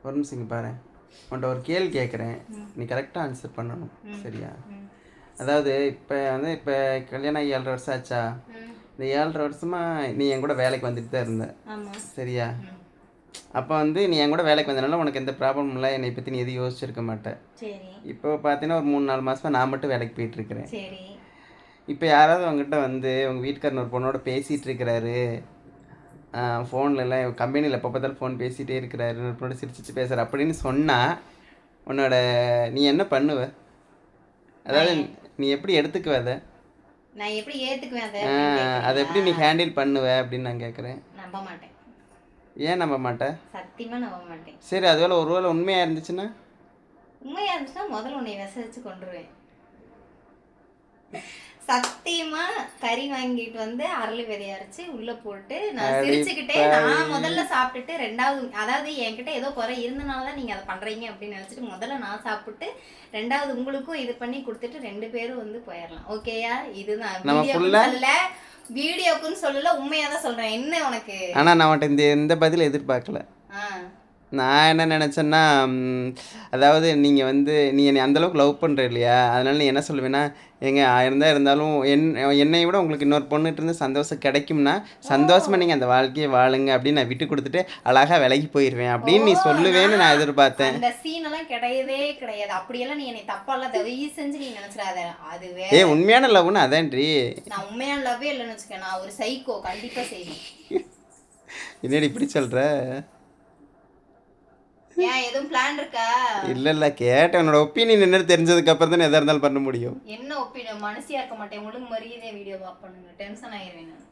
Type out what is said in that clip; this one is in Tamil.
ஒரு நிமிஷம் இங்கே பாரு, உன்ட்ட ஒரு கேள்வி கேட்குறேன், நீ கரெக்டாக ஆன்சர் பண்ணணும். சரியா? அதாவது இப்போ கல்யாணம் ஆகி 7.5 வருஷம் ஆச்சா? இந்த 7.5 வருஷமா நீ என் கூட வேலைக்கு வந்துட்டு தான் இருந்த. சரியா? அப்போ நீ என் கூட வேலைக்கு வந்தனால உனக்கு எந்த ப்ராப்ளமும் இல்லை, என்னை பற்றி நீ எதுவும் யோசிச்சிருக்க மாட்டேன். இப்போ பார்த்தீங்கன்னா ஒரு 3-4 மாதமாக நான் மட்டும் வேலைக்கு போயிட்டுருக்கிறேன். இப்போ யாராவது உங்ககிட்ட உங்கள் வீட்டுக்காரன் ஒரு பொண்ணோட பேசிகிட்டு இருக்கிறாரு, ஃபோன்லலாம் கம்பெனியில் எப்போ பார்த்தாலும் ஃபோன் பேசிகிட்டே இருக்கிறாரு, ஒரு பொண்ணோட சிரிச்சிச்சு பேசுகிற அப்படின்னு சொன்னால் நீ என்ன பண்ணுவ? அதாவது நீ எப்படி எடுத்துக்குவ அதை? நான் எப்படி ஏற்றுக்குவேன் அதை எப்படி நீ ஹேண்டில் பண்ணுவ அப்படின்னு நான் கேட்குறேன். நம்ப மாட்டேன். ஏன் நம்ப மாட்டேன்? சத்தியமாக நம்ப மாட்டேன். சரி, அதுவேளை ஒருவேளை உண்மையாக இருந்துச்சுன்னா? உண்மையாக இருந்துச்சுன்னா முதல்ல உன்னை விசாரிச்சு கொண்டுருவேன். சத்தியமா கறி வாங்கிட்டு அரளி விதைய அரைச்சு உள்ள போட்டு நான் சிரிச்சுக்கிட்டே நான் முதல்ல சாப்பிட்டுட்டு ரெண்டாவது, அதாவது என்கிட்ட ஏதோ குறை இருந்தனாலதான் நீங்க அதை பண்றீங்க அப்படின்னு நினைச்சிட்டு முதல்ல நான் சாப்பிட்டு ரெண்டாவது உங்களுக்கும் இது பண்ணி கொடுத்துட்டு 2 பேரும் போயிடலாம். ஓகேயா? இதுதான் வீடியோக்குன்னு சொல்லல, உண்மையா தான் சொல்றேன். என்ன உனக்கு? ஆனா நான் உன்கிட்ட இந்த பதில் எதிர்பார்க்கல. நான் என்ன நினச்சேன்னா, அதாவது நீங்கள் நீ என்னை அந்தளவுக்கு லவ் பண்ணுற இல்லையா, அதனால் நீ என்ன சொல்லுவேன்னா, ஏங்க 1000 தான் இருந்தாலும் என்னை விட உங்களுக்கு இன்னொரு பொண்ணுகிட்ட இருந்து சந்தோஷம் கிடைக்கும்னா சந்தோஷமாக நீங்கள் அந்த வாழ்க்கையை வாழுங்க அப்படின்னு நான் விட்டு கொடுத்துட்டு அழகாக விலகி போயிடுவேன் அப்படின்னு நீ சொல்லுவேன்னு நான் எதிர்பார்த்தேன். அந்த சீனெல்லாம் கிடையவே கிடையாது. அப்படியெல்லாம் நீ என்னை தப்பாலாம் தயவு செஞ்சு நீ நினச்சிடாத. அது உண்மையான லவ்னு அதான்டி. நான் உண்மையான லவ்வே இல்லைன்னு வச்சுக்கேன். நான் ஒரு சைக்கோ, கண்டிப்பாக செய்வேன். என்னடி இப்படி சொல்கிற? ஏன் எதுவும் பிளான் இருக்கா? இல்ல கேட்டேன். உன்னோட ஒப்பீனியன் என்னன்னு தெரிஞ்சதுக்கு அப்புறம் தான் எதா இருந்தாலும் பண்ண முடியும். என்ன ஒப்பீனியன்? மனசியா இருக்க மாட்டேன். ஒழுங்கு மரியாதை வீடியோ வாக் பண்ணுங்க. டென்ஷன் ஆயிருவேன் நான்.